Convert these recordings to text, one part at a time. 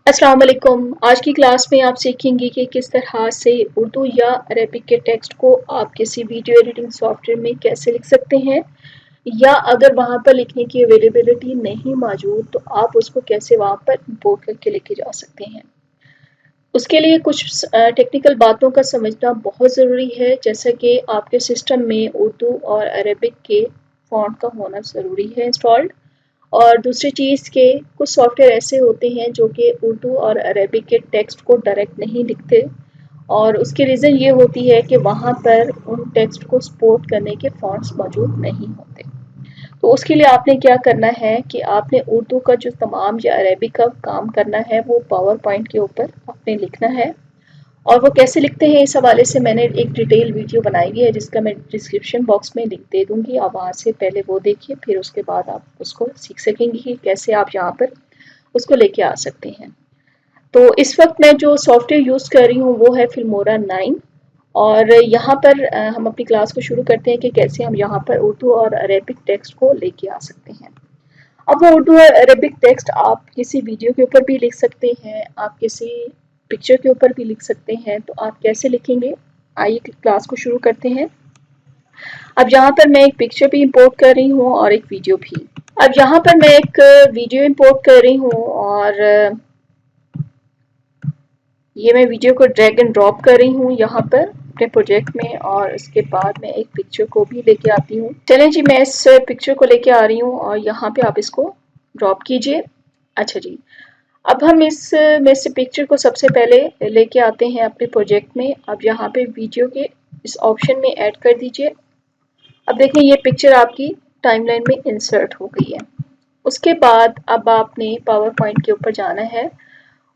अस्सलाम वालेकुम। आज की क्लास में आप सीखेंगे कि किस तरह से उर्दू या अरबिक के टेक्स्ट को आप किसी वीडियो एडिटिंग सॉफ्टवेयर में कैसे लिख सकते हैं, या अगर वहाँ पर लिखने की अवेलेबिलिटी नहीं मौजूद तो आप उसको कैसे वहाँ पर इंपोर्ट करके लेके जा सकते हैं। उसके लिए कुछ टेक्निकल बातों का समझना बहुत ज़रूरी है, जैसा कि आपके सिस्टम में उर्दू और अरबिक के फ़ॉन्ट का होना ज़रूरी है इंस्टॉल्ड। और दूसरी चीज़ के कुछ सॉफ्टवेयर ऐसे होते हैं जो कि उर्दू और अरबिक के टेक्स्ट को डायरेक्ट नहीं लिखते, और उसकी रीज़न ये होती है कि वहाँ पर उन टेक्स्ट को सपोर्ट करने के फ़ॉन्ट्स मौजूद नहीं होते। तो उसके लिए आपने क्या करना है कि आपने उर्दू का जो तमाम या अरबिक का काम करना है वो पावर पॉइंट के ऊपर आपने लिखना है। और वो कैसे लिखते हैं इस हवाले से मैंने एक डिटेल वीडियो बनाई हुई है, जिसका मैं डिस्क्रिप्शन बॉक्स में लिंक दे दूँगी। आप वहाँ से पहले वो देखिए, फिर उसके बाद आप उसको सीख सकेंगे कि कैसे आप यहाँ पर उसको लेके आ सकते हैं। तो इस वक्त मैं जो सॉफ्टवेयर यूज़ कर रही हूँ वो है फिल्मोरा 9। और यहाँ पर हम अपनी क्लास को शुरू करते हैं कि कैसे हम यहाँ पर उर्दू और अरेबिक टेक्स्ट को लेके आ सकते हैं। अब वो उर्दू और अरेबिक टेक्स्ट आप किसी वीडियो के ऊपर भी लिख सकते हैं, आप किसी पिक्चर के ऊपर भी लिख सकते हैं। तो आप कैसे लिखेंगे, आइए क्लास को शुरू करते हैं। अब यहाँ पर मैं एक पिक्चर भी इंपोर्ट कर रही हूँ और एक वीडियो भी। अब यहाँ पर मैं एक वीडियो इंपोर्ट कर रही हूँ, और ये मैं वीडियो को ड्रैग एंड ड्रॉप कर रही हूँ यहाँ पर अपने प्रोजेक्ट में, और उसके बाद मैं एक पिक्चर को भी लेके आती हूँ। चलें जी, मैं इस पिक्चर को लेके आ रही हूँ और यहाँ पे आप इसको ड्रॉप कीजिए। अच्छा जी, अब हम इस में से पिक्चर को सबसे पहले लेके आते हैं अपने प्रोजेक्ट में। अब यहाँ पे वीडियो के इस ऑप्शन में ऐड कर दीजिए। अब देखें ये पिक्चर आपकी टाइमलाइन में इंसर्ट हो गई है। उसके बाद अब आपने पावर पॉइंट के ऊपर जाना है,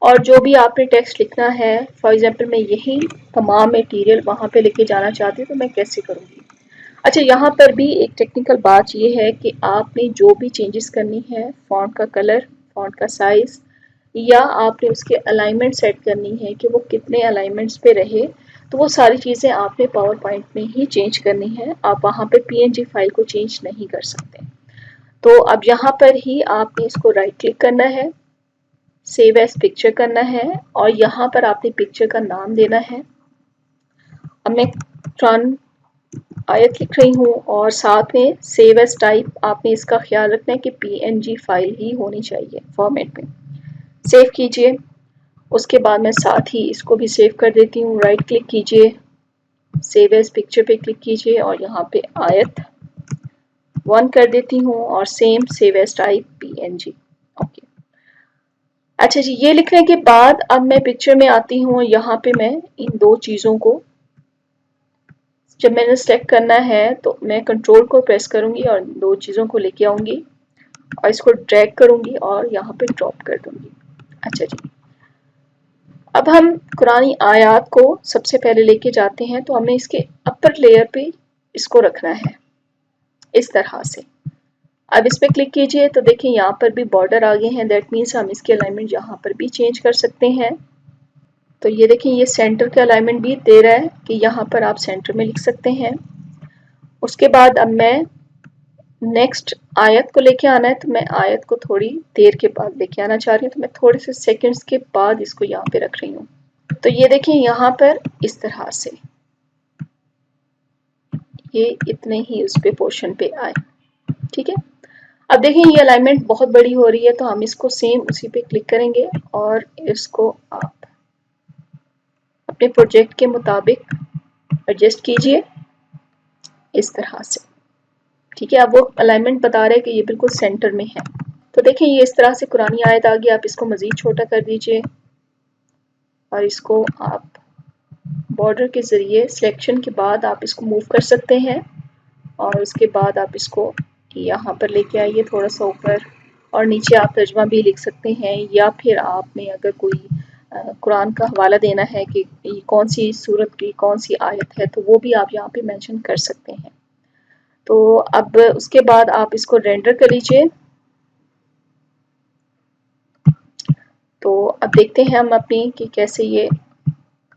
और जो भी आपने टेक्स्ट लिखना है, फॉर एग्जांपल मैं यही तमाम मटेरियल वहाँ पे लेके जाना चाहती हूँ, तो मैं कैसे करूँगी। अच्छा, यहाँ पर भी एक टेक्निकल बात ये है कि आपने जो भी चेंजेस करनी है, फ़ॉन्ट का कलर, फ़ॉन्ट का साइज़, या आपने उसके अलाइनमेंट सेट करनी है कि वो कितने अलाइनमेंट्स पे रहे, तो वो सारी चीज़ें आपने पावर पॉइंट में ही चेंज करनी है। आप वहाँ पे पीएनजी फाइल को चेंज नहीं कर सकते। तो अब यहाँ पर ही आपने इसको राइट क्लिक करना है, सेव एज पिक्चर करना है, और यहाँ पर आपने पिक्चर का नाम देना है। अब मैं ट्रान आयत लिख रही हूँ, और साथ में सेव एज टाइप आपने इसका ख्याल रखना है कि पीएनजी फाइल ही होनी चाहिए फॉर्मेट में। सेव कीजिए। उसके बाद मैं साथ ही इसको भी सेव कर देती हूँ। राइट क्लिक कीजिए, सेव एज पिक्चर पे क्लिक कीजिए, और यहाँ पे आयत 1 कर देती हूँ, और same save as type PNG. Okay. अच्छा जी, ये लिखने के बाद अब मैं पिक्चर में आती हूँ। यहाँ पे मैं इन दो चीज़ों को, जब मैंने सेलेक्ट करना है तो मैं कंट्रोल को प्रेस करूँगी और दो चीज़ों को लेके आऊँगी, और इसको ड्रैग करूँगी और यहाँ पे ड्रॉप कर दूँगी। अच्छा जी, अब हम कुरानी आयात को सबसे पहले लेके जाते हैं, तो हमें इसके अपर लेयर पे इसको रखना है इस तरह से। अब इस पर क्लिक कीजिए तो देखिए यहाँ पर भी बॉर्डर आ गए हैं, दैट मीन्स हम इसके अलाइनमेंट यहाँ पर भी चेंज कर सकते हैं। तो ये देखिए, ये सेंटर का अलाइनमेंट भी दे रहा है कि यहाँ पर आप सेंटर में लिख सकते हैं। उसके बाद अब मैं नेक्स्ट आयत को लेके आना है, तो मैं आयत को थोड़ी देर के बाद लेके आना चाह रही हूँ, तो मैं थोड़े से सेकंड्स के बाद इसको यहाँ पे रख रही हूँ। तो ये देखिए यहाँ पर इस तरह से ये इतने ही उस पे पोर्शन पे आए। ठीक है, अब देखिए ये अलाइनमेंट बहुत बड़ी हो रही है, तो हम इसको सेम उसी पे क्लिक करेंगे, और इसको आप अपने प्रोजेक्ट के मुताबिक एडजस्ट कीजिए इस तरह से। ठीक है, अब वो अलाइनमेंट बता रहे हैं कि ये बिल्कुल सेंटर में है। तो देखिए ये इस तरह से कुरानी आयत आ गई। आप इसको मज़ीद छोटा कर दीजिए, और इसको आप बॉर्डर के ज़रिए सिलेक्शन के बाद आप इसको मूव कर सकते हैं, और उसके बाद आप इसको यहाँ पर लेके आइए थोड़ा सा ऊपर, और नीचे आप तर्जमा भी लिख सकते हैं, या फिर आपने अगर कोई कुरान का हवाला देना है कि कौन सी सूरत की कौन सी आयत है, तो वो भी आप यहाँ पे मेंशन कर सकते हैं। तो अब उसके बाद आप इसको रेंडर कर लीजिए। तो अब देखते हैं हम अपनी कि कैसे ये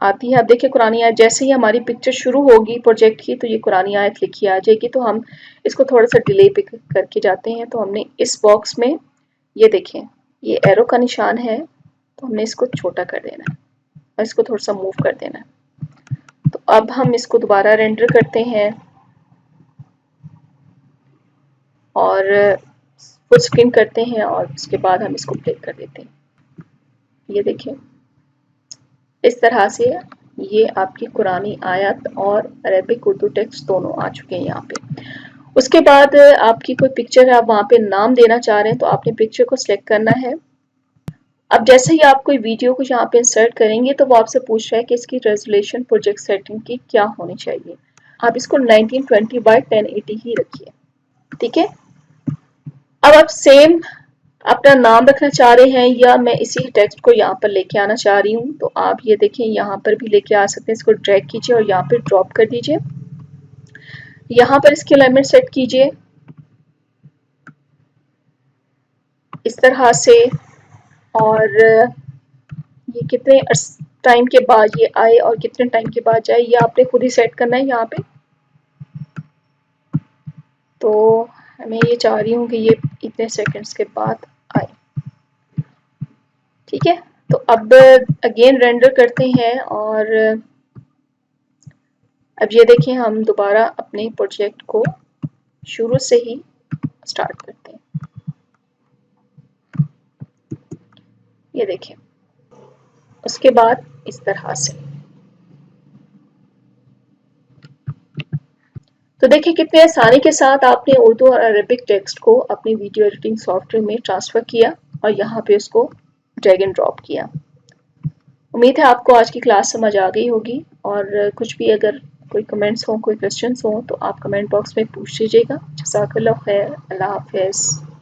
आती है। अब देखिए कुरानी आयत, जैसे ही हमारी पिक्चर शुरू होगी प्रोजेक्ट की, तो ये कुरानी आयत लिखी आ जाएगी। तो हम इसको थोड़ा सा डिले पे करके जाते हैं। तो हमने इस बॉक्स में ये देखें, ये एरो का निशान है, तो हमने इसको छोटा कर देना है और इसको थोड़ा सा मूव कर देना है। तो अब हम इसको दोबारा रेंडर करते हैं और फुल स्क्रीन करते हैं और उसके बाद हम इसको प्ले कर देते हैं। ये देखिए इस तरह से ये आपकी कुरानी आयत और अरेबिक उर्दू टेक्स्ट दोनों आ चुके हैं यहाँ पे। उसके बाद आपकी कोई पिक्चर है, आप वहाँ पे नाम देना चाह रहे हैं तो आपने पिक्चर को सिलेक्ट करना है। अब जैसे ही आप कोई वीडियो को यहाँ पे इंसर्ट करेंगे तो वो आपसे पूछ रहा है कि इसकी रेजोल्यूशन प्रोजेक्ट सेटिंग की क्या होनी चाहिए। आप इसको 1920 बाय 1080 ही रखिए, ठीक है। अब आप सेम अपना नाम रखना चाह रहे हैं या मैं इसी टेक्स्ट को यहाँ पर लेके आना चाह रही हूँ, तो आप ये देखें यहाँ पर भी लेके आ सकते हैं। इसको ड्रैग कीजिए और यहाँ पर ड्रॉप कर दीजिए। यहाँ पर इसकी अलाइनमेंट सेट कीजिए इस तरह से, और ये कितने टाइम के बाद ये आए और कितने टाइम के बाद जाए ये आपने खुद ही सेट करना है यहाँ पे। तो मैं ये चाह रही हूँ कि ये इतने सेकंड्स के बाद आए, ठीक है। तो अब अगेन रेंडर करते हैं और अब ये देखें हम दोबारा अपने प्रोजेक्ट को शुरू से ही स्टार्ट करते हैं। ये देखें उसके बाद इस तरह से। तो देखिए कितने आसानी के साथ आपने उर्दू और अरबिक टेक्स्ट को अपनी वीडियो एडिटिंग सॉफ्टवेयर में ट्रांसफ़र किया और यहाँ पे उसको ड्रैग एंड ड्रॉप किया। उम्मीद है आपको आज की क्लास समझ आ गई होगी, और कुछ भी अगर कोई कमेंट्स हों, कोई क्वेश्चंस हों तो आप कमेंट बॉक्स में पूछ लीजिएगा। जज़ाकल्लाह खैर, अल्लाह हाफ़िज़।